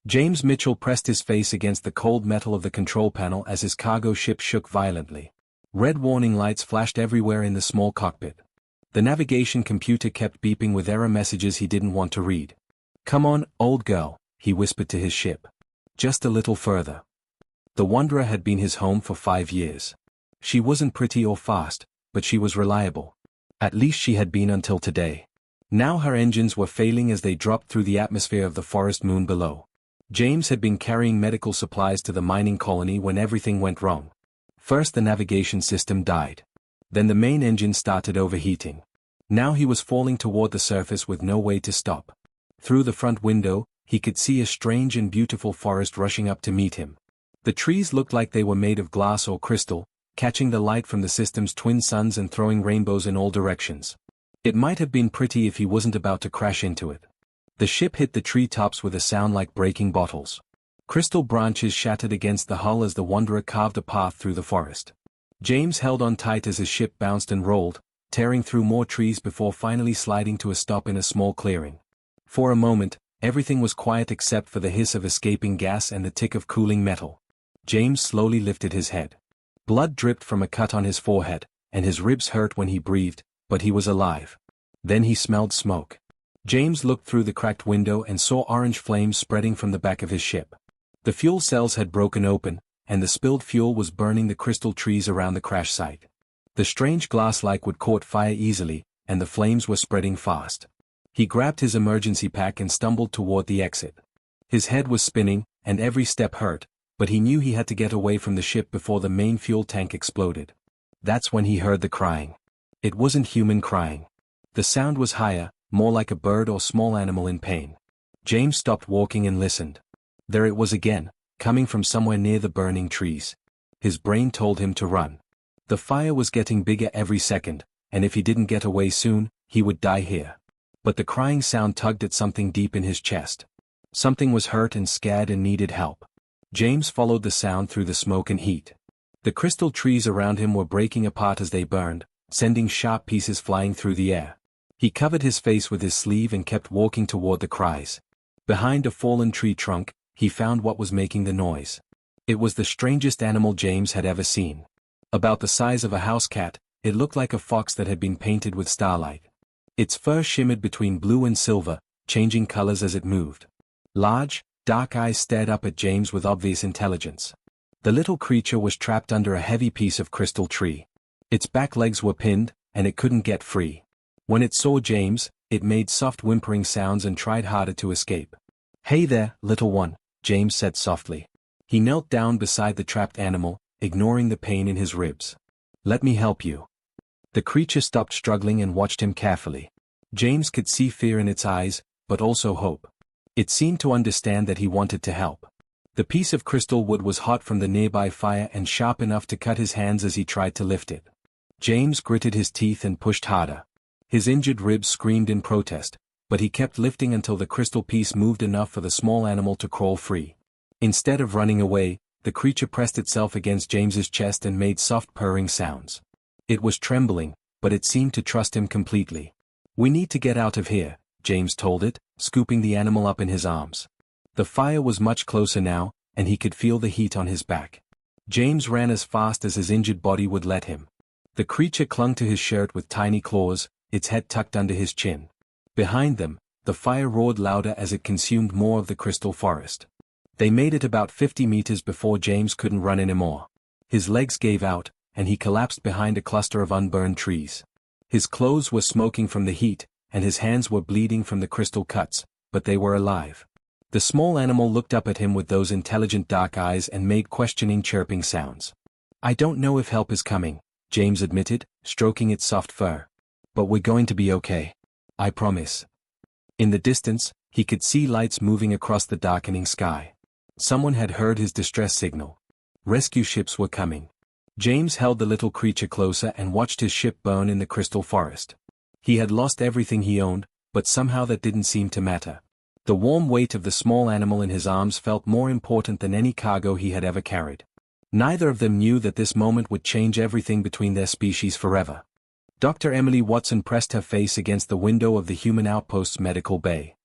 James Mitchell pressed his face against the cold metal of the control panel as his cargo ship shook violently. Red warning lights flashed everywhere in the small cockpit. The navigation computer kept beeping with error messages he didn't want to read. "Come on, old girl," he whispered to his ship. "Just a little further." The Wanderer had been his home for 5 years. She wasn't pretty or fast, but she was reliable. At least she had been until today. Now her engines were failing as they dropped through the atmosphere of the forest moon below. James had been carrying medical supplies to the mining colony when everything went wrong. First the navigation system died. Then the main engine started overheating. Now he was falling toward the surface with no way to stop. Through the front window, he could see a strange and beautiful forest rushing up to meet him. The trees looked like they were made of glass or crystal, catching the light from the system's twin suns and throwing rainbows in all directions. It might have been pretty if he wasn't about to crash into it. The ship hit the treetops with a sound like breaking bottles. Crystal branches shattered against the hull as the Wanderer carved a path through the forest. James held on tight as his ship bounced and rolled, tearing through more trees before finally sliding to a stop in a small clearing. For a moment, everything was quiet except for the hiss of escaping gas and the tick of cooling metal. James slowly lifted his head. Blood dripped from a cut on his forehead, and his ribs hurt when he breathed, but he was alive. Then he smelled smoke. James looked through the cracked window and saw orange flames spreading from the back of his ship. The fuel cells had broken open, and the spilled fuel was burning the crystal trees around the crash site. The strange glass-like wood caught fire easily, and the flames were spreading fast. He grabbed his emergency pack and stumbled toward the exit. His head was spinning, and every step hurt, but he knew he had to get away from the ship before the main fuel tank exploded. That's when he heard the crying. It wasn't human crying. The sound was higher, more like a bird or small animal in pain. James stopped walking and listened. There it was again, coming from somewhere near the burning trees. His brain told him to run. The fire was getting bigger every second, and if he didn't get away soon, he would die here. But the crying sound tugged at something deep in his chest. Something was hurt and scared and needed help. James followed the sound through the smoke and heat. The crystal trees around him were breaking apart as they burned, sending sharp pieces flying through the air. He covered his face with his sleeve and kept walking toward the cries. Behind a fallen tree trunk, he found what was making the noise. It was the strangest animal James had ever seen. About the size of a house cat, it looked like a fox that had been painted with starlight. Its fur shimmered between blue and silver, changing colors as it moved. Large, dark eyes stared up at James with obvious intelligence. The little creature was trapped under a heavy piece of crystal tree. Its back legs were pinned, and it couldn't get free. When it saw James, it made soft whimpering sounds and tried harder to escape. "Hey there, little one," James said softly. He knelt down beside the trapped animal, ignoring the pain in his ribs. "Let me help you." The creature stopped struggling and watched him carefully. James could see fear in its eyes, but also hope. It seemed to understand that he wanted to help. The piece of crystal wood was hot from the nearby fire and sharp enough to cut his hands as he tried to lift it. James gritted his teeth and pushed harder. His injured ribs screamed in protest, but he kept lifting until the crystal piece moved enough for the small animal to crawl free. Instead of running away, the creature pressed itself against James's chest and made soft purring sounds. It was trembling, but it seemed to trust him completely. "We need to get out of here," James told it, scooping the animal up in his arms. The fire was much closer now, and he could feel the heat on his back. James ran as fast as his injured body would let him. The creature clung to his shirt with tiny claws, its head tucked under his chin. Behind them, the fire roared louder as it consumed more of the crystal forest. They made it about 50 meters before James couldn't run anymore. His legs gave out, and he collapsed behind a cluster of unburned trees. His clothes were smoking from the heat, and his hands were bleeding from the crystal cuts, but they were alive. The small animal looked up at him with those intelligent dark eyes and made questioning chirping sounds. "I don't know if help is coming," James admitted, stroking its soft fur. "But we're going to be okay. I promise." In the distance, he could see lights moving across the darkening sky. Someone had heard his distress signal. Rescue ships were coming. James held the little creature closer and watched his ship burn in the crystal forest. He had lost everything he owned, but somehow that didn't seem to matter. The warm weight of the small animal in his arms felt more important than any cargo he had ever carried. Neither of them knew that this moment would change everything between their species forever. Dr. Emily Watson pressed her face against the window of the Human Outpost's medical bay.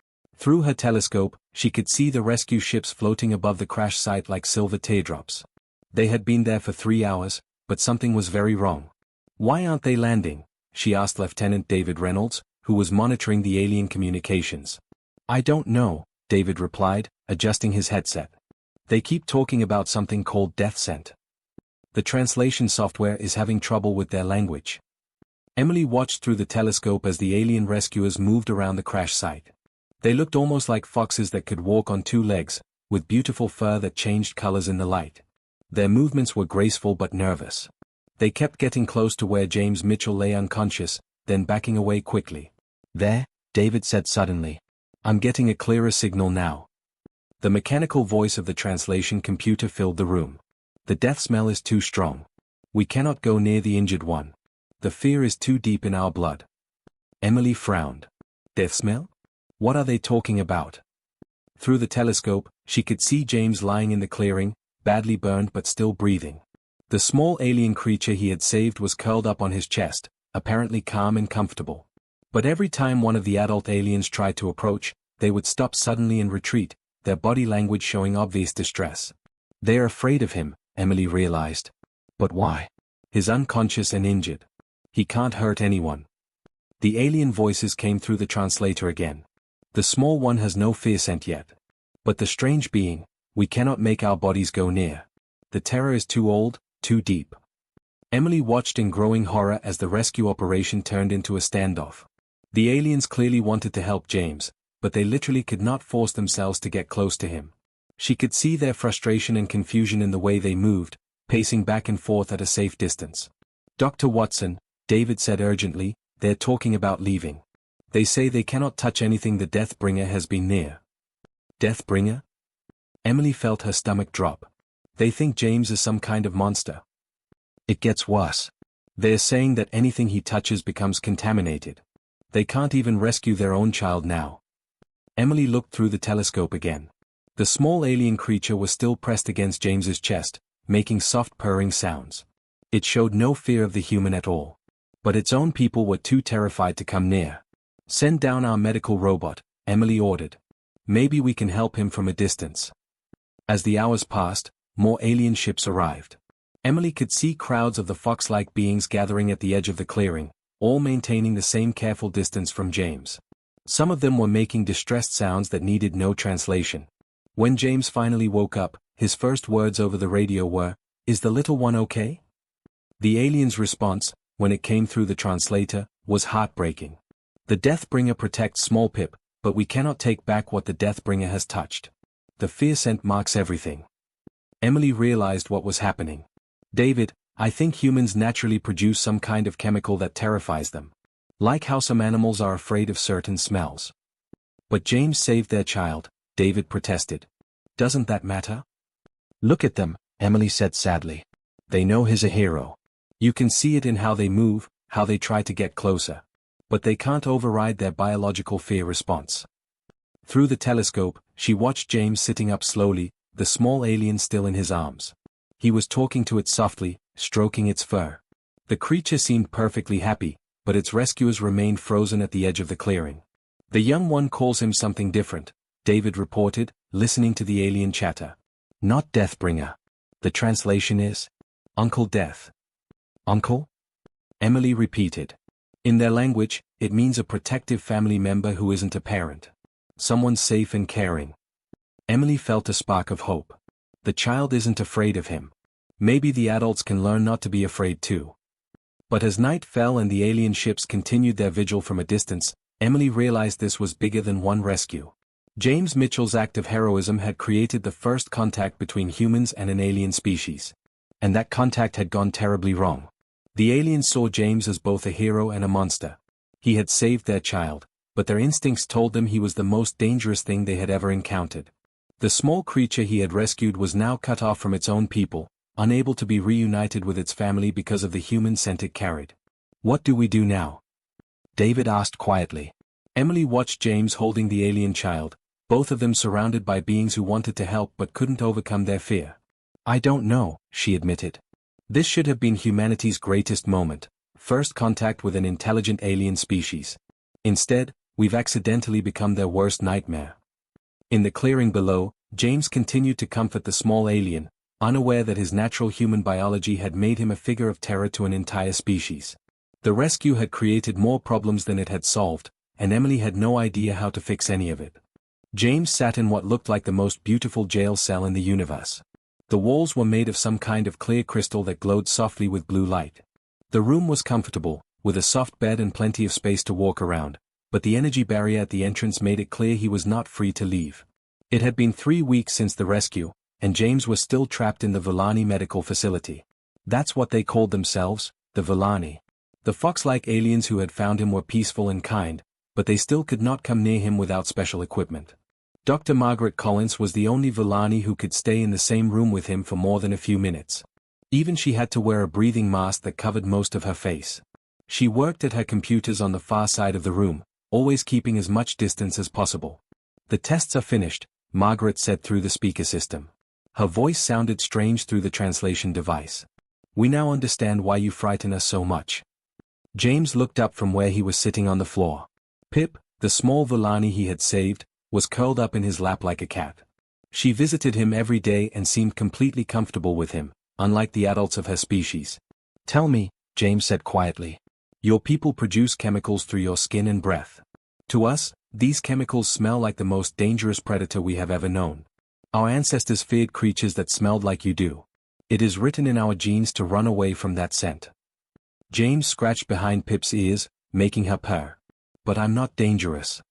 Through her telescope, she could see the rescue ships floating above the crash site like silver teardrops. They had been there for 3 hours, but something was very wrong. "Why aren't they landing?" she asked Lieutenant David Reynolds, who was monitoring the alien communications. "I don't know," David replied, adjusting his headset. "They keep talking about something called death scent. The translation software is having trouble with their language." Emily watched through the telescope as the alien rescuers moved around the crash site. They looked almost like foxes that could walk on 2 legs, with beautiful fur that changed colors in the light. Their movements were graceful but nervous. They kept getting close to where James Mitchell lay unconscious, then backing away quickly. "There," David said suddenly. "I'm getting a clearer signal now." The mechanical voice of the translation computer filled the room. "The death smell is too strong. We cannot go near the injured one. The fear is too deep in our blood." Emily frowned. "Death smell? What are they talking about?" Through the telescope, she could see James lying in the clearing, badly burned but still breathing. The small alien creature he had saved was curled up on his chest, apparently calm and comfortable. But every time one of the adult aliens tried to approach, they would stop suddenly and retreat, their body language showing obvious distress. "They are afraid of him," Emily realized. "But why? He's unconscious and injured. He can't hurt anyone." The alien voices came through the translator again. "The small one has no fear scent yet. But the strange being, we cannot make our bodies go near. The terror is too old, too deep." Emily watched in growing horror as the rescue operation turned into a standoff. The aliens clearly wanted to help James, but they literally could not force themselves to get close to him. She could see their frustration and confusion in the way they moved, pacing back and forth at a safe distance. "Dr. Watson," David said urgently, "they're talking about leaving. They say they cannot touch anything the Deathbringer has been near." "Deathbringer?" Emily felt her stomach drop. "They think James is some kind of monster." "It gets worse. They're saying that anything he touches becomes contaminated. They can't even rescue their own child now." Emily looked through the telescope again. The small alien creature was still pressed against James's chest, making soft purring sounds. It showed no fear of the human at all. But its own people were too terrified to come near. "Send down our medical robot," Emily ordered. "Maybe we can help him from a distance." As the hours passed, more alien ships arrived. Emily could see crowds of the fox-like beings gathering at the edge of the clearing, all maintaining the same careful distance from James. Some of them were making distressed sounds that needed no translation. When James finally woke up, his first words over the radio were, "Is the little one okay?" The alien's response, when it came through the translator, was heartbreaking. "The Deathbringer protects Small Pip, but we cannot take back what the Deathbringer has touched. The fear scent marks everything." Emily realized what was happening. "David, I think humans naturally produce some kind of chemical that terrifies them. Like how some animals are afraid of certain smells." "But James saved their child," David protested. "Doesn't that matter?" "Look at them," Emily said sadly. "They know he's a hero. You can see it in how they move, how they try to get closer. But they can't override their biological fear response." Through the telescope, she watched James sitting up slowly, the small alien still in his arms. He was talking to it softly, stroking its fur. The creature seemed perfectly happy, but its rescuers remained frozen at the edge of the clearing. "The young one calls him something different," David reported, listening to the alien chatter. "Not Deathbringer. The translation is Uncle Death." "Uncle?" Emily repeated. "In their language, it means a protective family member who isn't a parent. Someone safe and caring." Emily felt a spark of hope. The child isn't afraid of him. Maybe the adults can learn not to be afraid too. But as night fell and the alien ships continued their vigil from a distance, Emily realized this was bigger than one rescue. James Mitchell's act of heroism had created the first contact between humans and an alien species. And that contact had gone terribly wrong. The aliens saw James as both a hero and a monster. He had saved their child, but their instincts told them he was the most dangerous thing they had ever encountered. The small creature he had rescued was now cut off from its own people, unable to be reunited with its family because of the human scent it carried. "What do we do now?" David asked quietly. Emily watched James holding the alien child, both of them surrounded by beings who wanted to help but couldn't overcome their fear. "I don't know," she admitted. This should have been humanity's greatest moment, first contact with an intelligent alien species. Instead, we've accidentally become their worst nightmare. In the clearing below, James continued to comfort the small alien, unaware that his natural human biology had made him a figure of terror to an entire species. The rescue had created more problems than it had solved, and Emily had no idea how to fix any of it. James sat in what looked like the most beautiful jail cell in the universe. The walls were made of some kind of clear crystal that glowed softly with blue light. The room was comfortable, with a soft bed and plenty of space to walk around, but the energy barrier at the entrance made it clear he was not free to leave. It had been 3 weeks since the rescue, and James was still trapped in the Villani medical facility. That's what they called themselves, the Villani. The fox-like aliens who had found him were peaceful and kind, but they still could not come near him without special equipment. Dr. Margaret Collins was the only Villani who could stay in the same room with him for more than a few minutes. Even she had to wear a breathing mask that covered most of her face. She worked at her computers on the far side of the room, always keeping as much distance as possible. "The tests are finished," Margaret said through the speaker system. Her voice sounded strange through the translation device. "We now understand why you frighten us so much." James looked up from where he was sitting on the floor. Pip, the small Villani he had saved, was curled up in his lap like a cat. She visited him every day and seemed completely comfortable with him, unlike the adults of her species. "Tell me," James said quietly. "Your people produce chemicals through your skin and breath. To us, these chemicals smell like the most dangerous predator we have ever known. Our ancestors feared creatures that smelled like you do. It is written in our genes to run away from that scent." James scratched behind Pip's ears, making her purr. "But I'm not dangerous."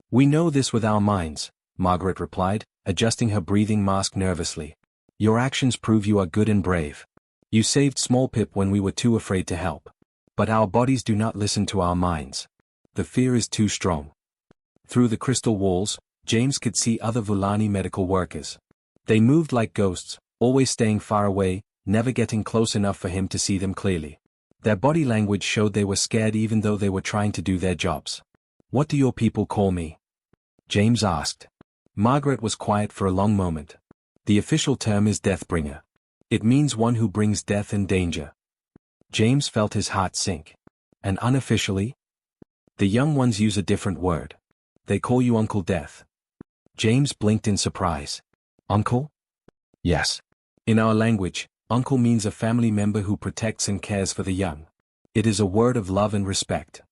"We know this with our minds," Margaret replied, adjusting her breathing mask nervously. "Your actions prove you are good and brave. You saved small Pip when we were too afraid to help. But our bodies do not listen to our minds. The fear is too strong." Through the crystal walls, James could see other Villani medical workers. They moved like ghosts, always staying far away, never getting close enough for him to see them clearly. Their body language showed they were scared even though they were trying to do their jobs. "What do your people call me?" James asked. Margaret was quiet for a long moment. "The official term is Deathbringer. It means one who brings death and danger." James felt his heart sink. "And unofficially?" "The young ones use a different word. They call you Uncle Death." James blinked in surprise. "Uncle?" "Yes. In our language, uncle means a family member who protects and cares for the young. It is a word of love and respect."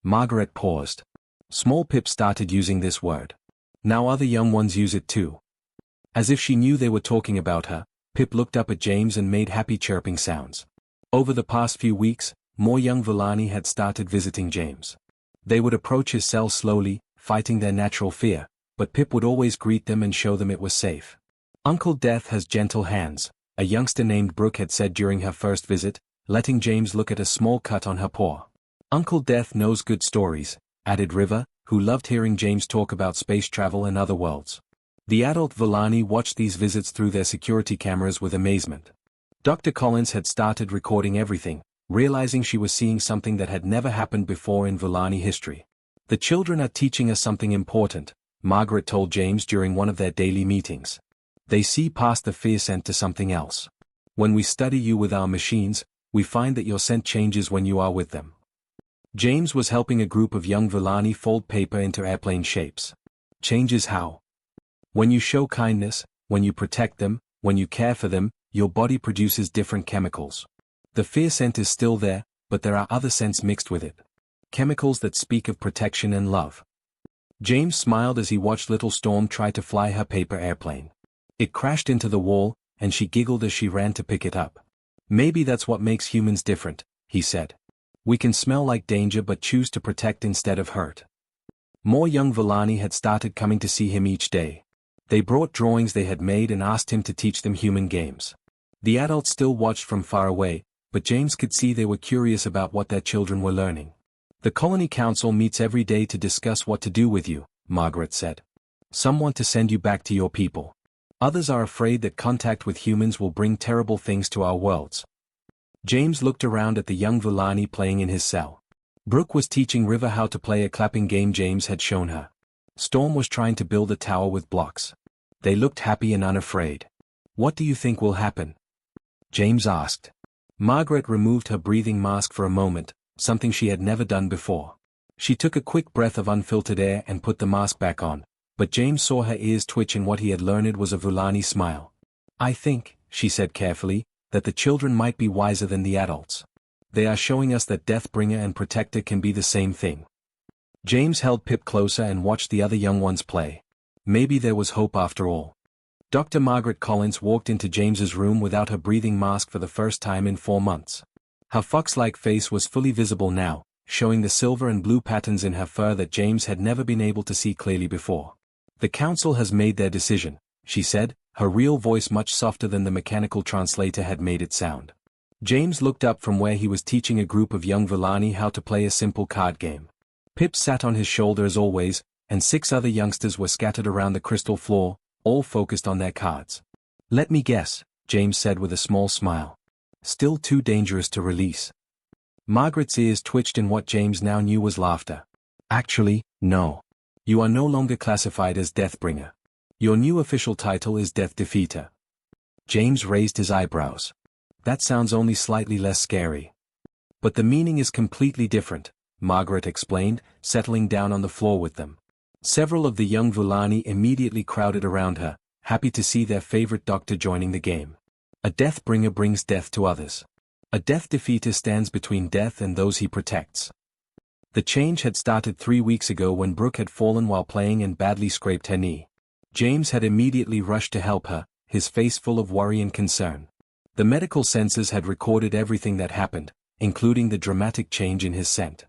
Margaret paused. Small Pip started using this word. Now other young ones use it too. As if she knew they were talking about her, Pip looked up at James and made happy chirping sounds. Over the past few weeks, more young Villani had started visiting James. They would approach his cell slowly, fighting their natural fear, but Pip would always greet them and show them it was safe. "Uncle Death has gentle hands," a youngster named Brooke had said during her first visit, letting James look at a small cut on her paw. "Uncle Death knows good stories," added River, who loved hearing James talk about space travel and other worlds. The adult Villani watched these visits through their security cameras with amazement. Dr. Collins had started recording everything, realizing she was seeing something that had never happened before in Villani history. "The children are teaching us something important," Margaret told James during one of their daily meetings. "They see past the fear scent to something else. When we study you with our machines, we find that your scent changes when you are with them." James was helping a group of young Villani fold paper into airplane shapes. "Changes how?" "When you show kindness, when you protect them, when you care for them, your body produces different chemicals. The fear scent is still there, but there are other scents mixed with it. Chemicals that speak of protection and love." James smiled as he watched little Storm try to fly her paper airplane. It crashed into the wall, and she giggled as she ran to pick it up. "Maybe that's what makes humans different," he said. "We can smell like danger but choose to protect instead of hurt." More young Villani had started coming to see him each day. They brought drawings they had made and asked him to teach them human games. The adults still watched from far away, but James could see they were curious about what their children were learning. "The Colony Council meets every day to discuss what to do with you," Margaret said. "Some want to send you back to your people. Others are afraid that contact with humans will bring terrible things to our worlds." James looked around at the young Villani playing in his cell. Brooke was teaching River how to play a clapping game James had shown her. Storm was trying to build a tower with blocks. They looked happy and unafraid. "What do you think will happen?" James asked. Margaret removed her breathing mask for a moment, something she had never done before. She took a quick breath of unfiltered air and put the mask back on, but James saw her ears twitch and what he had learned was a Vulani smile. "I think," she said carefully, "that the children might be wiser than the adults. They are showing us that Deathbringer and Protector can be the same thing." James held Pip closer and watched the other young ones play. Maybe there was hope after all. Dr. Margaret Collins walked into James's room without her breathing mask for the first time in 4 months. Her fox-like face was fully visible now, showing the silver and blue patterns in her fur that James had never been able to see clearly before. "The council has made their decision," she said, her real voice much softer than the mechanical translator had made it sound. James looked up from where he was teaching a group of young Vulani how to play a simple card game. Pip sat on his shoulder as always, and 6 other youngsters were scattered around the crystal floor, all focused on their cards. "Let me guess," James said with a small smile. "Still too dangerous to release." Margaret's ears twitched in what James now knew was laughter. "Actually, no. You are no longer classified as Deathbringer. Your new official title is Death Defeater." James raised his eyebrows. "That sounds only slightly less scary." "But the meaning is completely different," Margaret explained, settling down on the floor with them. Several of the young Vulani immediately crowded around her, happy to see their favorite doctor joining the game. A Deathbringer brings death to others. A Death Defeater stands between death and those he protects. The change had started 3 weeks ago when Brooke had fallen while playing and badly scraped her knee. James had immediately rushed to help her, his face full of worry and concern. The medical sensors had recorded everything that happened, including the dramatic change in his scent.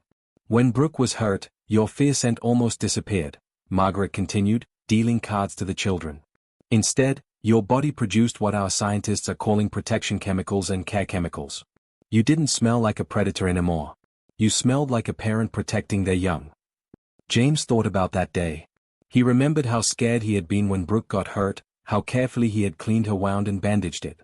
"When Brooke was hurt, your fear scent almost disappeared," Margaret continued, dealing cards to the children. "Instead, your body produced what our scientists are calling protection chemicals and care chemicals. You didn't smell like a predator anymore. You smelled like a parent protecting their young." James thought about that day. He remembered how scared he had been when Brooke got hurt, how carefully he had cleaned her wound and bandaged it.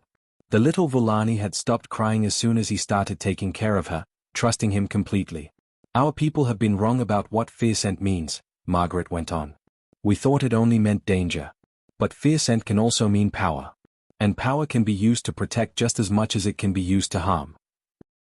The little Vulani had stopped crying as soon as he started taking care of her, trusting him completely. "Our people have been wrong about what fear scent means," Margaret went on. "We thought it only meant danger. But fear scent can also mean power. And power can be used to protect just as much as it can be used to harm."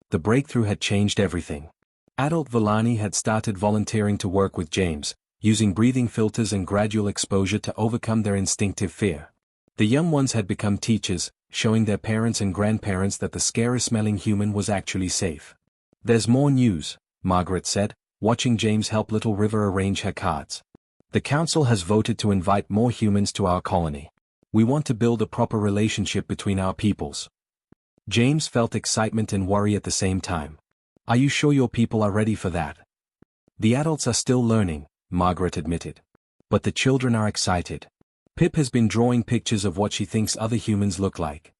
The breakthrough had changed everything. Adult Vulani had started volunteering to work with James, using breathing filters and gradual exposure to overcome their instinctive fear. The young ones had become teachers, showing their parents and grandparents that the scary-smelling human was actually safe. "There's more news," Margaret said, watching James help little River arrange her cards. "The council has voted to invite more humans to our colony. We want to build a proper relationship between our peoples." James felt excitement and worry at the same time. "Are you sure your people are ready for that?" "The adults are still learning," Margaret admitted. "But the children are excited. Pip has been drawing pictures of what she thinks other humans look like."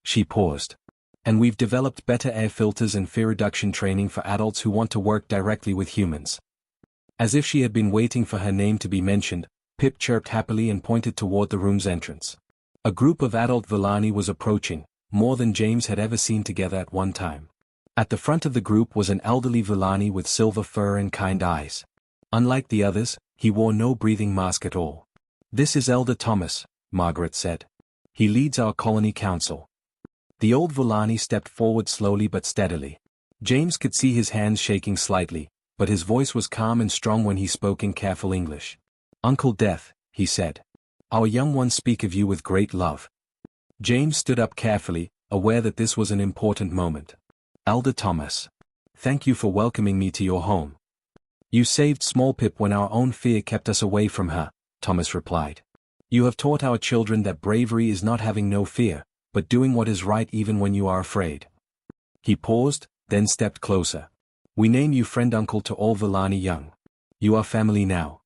She paused. "And we've developed better air filters and fear reduction training for adults who want to work directly with humans." As if she had been waiting for her name to be mentioned, Pip chirped happily and pointed toward the room's entrance. A group of adult Vulani was approaching, more than James had ever seen together at one time. At the front of the group was an elderly Vulani with silver fur and kind eyes. Unlike the others, he wore no breathing mask at all. "This is Elder Thomas," Margaret said. "He leads our colony council." The old Vulani stepped forward slowly but steadily. James could see his hands shaking slightly, but his voice was calm and strong when he spoke in careful English. "Uncle Death," he said. "Our young ones speak of you with great love." James stood up carefully, aware that this was an important moment. "Elder Thomas. Thank you for welcoming me to your home." "You saved small Pip when our own fear kept us away from her," Thomas replied. "You have taught our children that bravery is not having no fear, but doing what is right even when you are afraid." He paused, then stepped closer. "We name you friend uncle to all Vulani young. You are family now."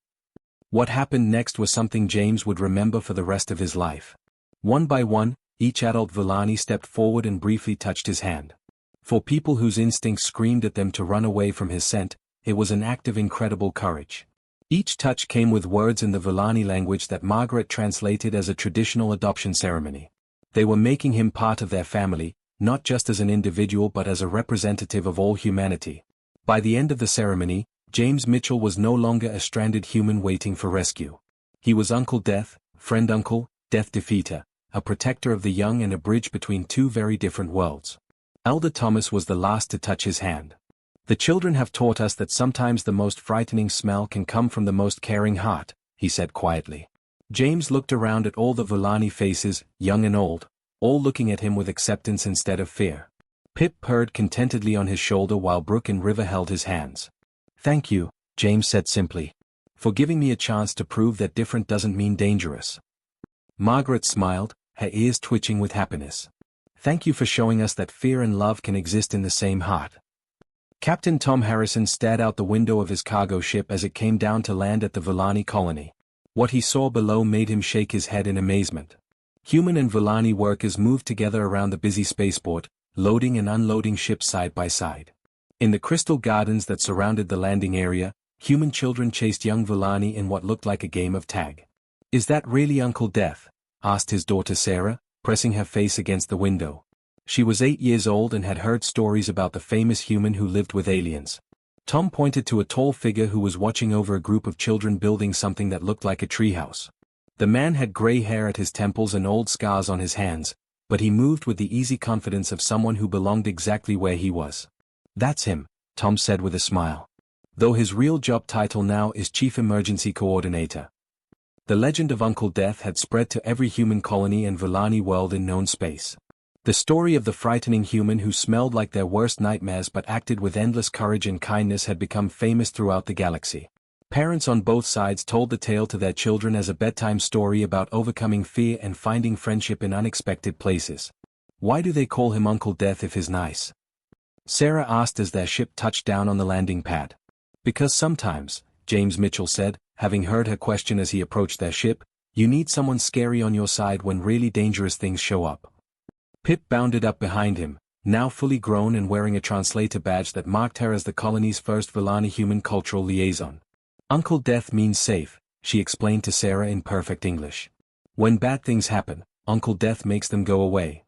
What happened next was something James would remember for the rest of his life. One by one, each adult Vulani stepped forward and briefly touched his hand. For people whose instincts screamed at them to run away from his scent, it was an act of incredible courage. Each touch came with words in the Vulani language that Margaret translated as a traditional adoption ceremony. They were making him part of their family, not just as an individual but as a representative of all humanity. By the end of the ceremony, James Mitchell was no longer a stranded human waiting for rescue. He was Uncle Death, friend uncle, Death Defeater, a protector of the young and a bridge between two very different worlds. Elder Thomas was the last to touch his hand. The children have taught us that sometimes the most frightening smell can come from the most caring heart, he said quietly. James looked around at all the Villani faces, young and old, all looking at him with acceptance instead of fear. Pip purred contentedly on his shoulder while Brooke and River held his hands. Thank you, James said simply, for giving me a chance to prove that different doesn't mean dangerous. Margaret smiled, her ears twitching with happiness. Thank you for showing us that fear and love can exist in the same heart. Captain Tom Harrison stared out the window of his cargo ship as it came down to land at the Villani colony. What he saw below made him shake his head in amazement. Human and Villani workers moved together around the busy spaceport, loading and unloading ships side by side. In the crystal gardens that surrounded the landing area, human children chased young Villani in what looked like a game of tag. Is that really Uncle Death? Asked his daughter Sarah, pressing her face against the window. She was 8 years old and had heard stories about the famous human who lived with aliens. Tom pointed to a tall figure who was watching over a group of children building something that looked like a treehouse. The man had gray hair at his temples and old scars on his hands, but he moved with the easy confidence of someone who belonged exactly where he was. That's him, Tom said with a smile. Though his real job title now is Chief Emergency Coordinator. The legend of Uncle Death had spread to every human colony and Villani world in known space. The story of the frightening human who smelled like their worst nightmares but acted with endless courage and kindness had become famous throughout the galaxy. Parents on both sides told the tale to their children as a bedtime story about overcoming fear and finding friendship in unexpected places. Why do they call him Uncle Death if he's nice? Sarah asked as their ship touched down on the landing pad. Because sometimes, James Mitchell said, having heard her question as he approached their ship, you need someone scary on your side when really dangerous things show up. Pip bounded up behind him, now fully grown and wearing a translator badge that marked her as the colony's first Villani human cultural liaison. Uncle Death means safe, she explained to Sarah in perfect English. When bad things happen, Uncle Death makes them go away.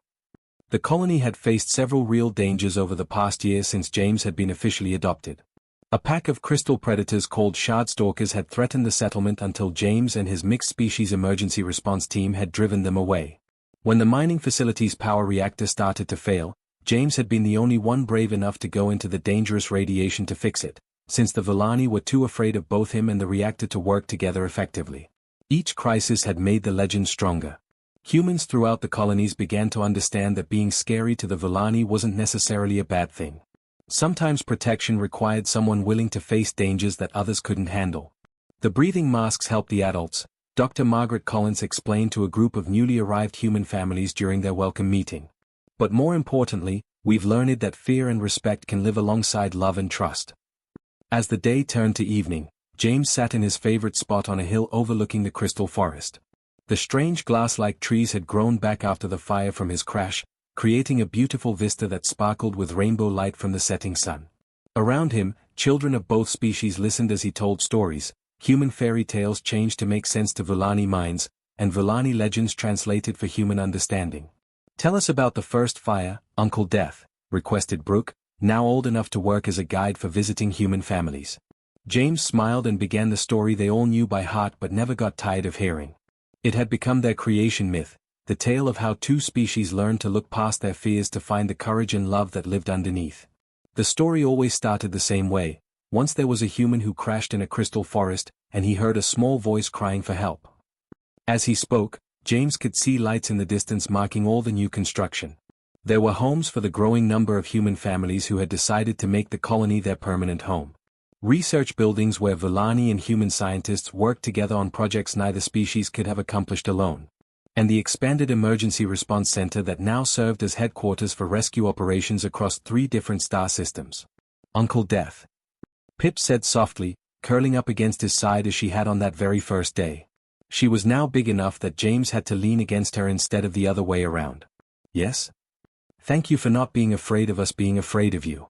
The colony had faced several real dangers over the past year since James had been officially adopted. A pack of crystal predators called Shardstalkers had threatened the settlement until James and his mixed-species emergency response team had driven them away. When the mining facility's power reactor started to fail, James had been the only one brave enough to go into the dangerous radiation to fix it, since the Villani were too afraid of both him and the reactor to work together effectively. Each crisis had made the legend stronger. Humans throughout the colonies began to understand that being scary to the Villani wasn't necessarily a bad thing. Sometimes protection required someone willing to face dangers that others couldn't handle. The breathing masks helped the adults, Dr. Margaret Collins explained to a group of newly arrived human families during their welcome meeting. But more importantly, we've learned that fear and respect can live alongside love and trust. As the day turned to evening, James sat in his favorite spot on a hill overlooking the crystal forest. The strange glass-like trees had grown back after the fire from his crash, creating a beautiful vista that sparkled with rainbow light from the setting sun. Around him, children of both species listened as he told stories, human fairy tales changed to make sense to Villani minds, and Villani legends translated for human understanding. Tell us about the first fire, Uncle Death, requested Brooke, now old enough to work as a guide for visiting human families. James smiled and began the story they all knew by heart but never got tired of hearing. It had become their creation myth, the tale of how two species learned to look past their fears to find the courage and love that lived underneath. The story always started the same way. Once there was a human who crashed in a crystal forest, and he heard a small voice crying for help. As he spoke, James could see lights in the distance marking all the new construction. There were homes for the growing number of human families who had decided to make the colony their permanent home. Research buildings where Villani and human scientists worked together on projects neither species could have accomplished alone. And the expanded emergency response center that now served as headquarters for rescue operations across 3 different star systems. Uncle Death. Pip said softly, curling up against his side as she had on that very first day. She was now big enough that James had to lean against her instead of the other way around. Yes? Thank you for not being afraid of us being afraid of you.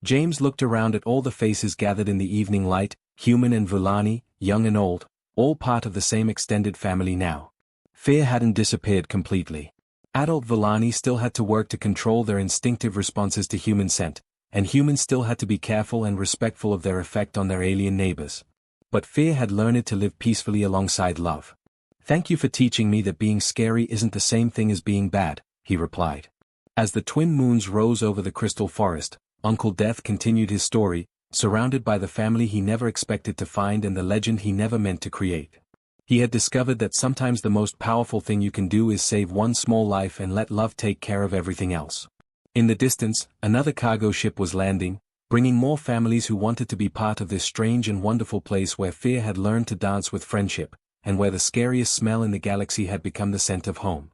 James looked around at all the faces gathered in the evening light, human and Villani, young and old, all part of the same extended family now. Fear hadn't disappeared completely. Adult Villani still had to work to control their instinctive responses to human scent, and humans still had to be careful and respectful of their effect on their alien neighbors. But fear had learned to live peacefully alongside love. Thank you for teaching me that being scary isn't the same thing as being bad, he replied. As the twin moons rose over the crystal forest, Uncle Death continued his story, surrounded by the family he never expected to find and the legend he never meant to create. He had discovered that sometimes the most powerful thing you can do is save one small life and let love take care of everything else. In the distance, another cargo ship was landing, bringing more families who wanted to be part of this strange and wonderful place where fear had learned to dance with friendship, and where the scariest smell in the galaxy had become the scent of home.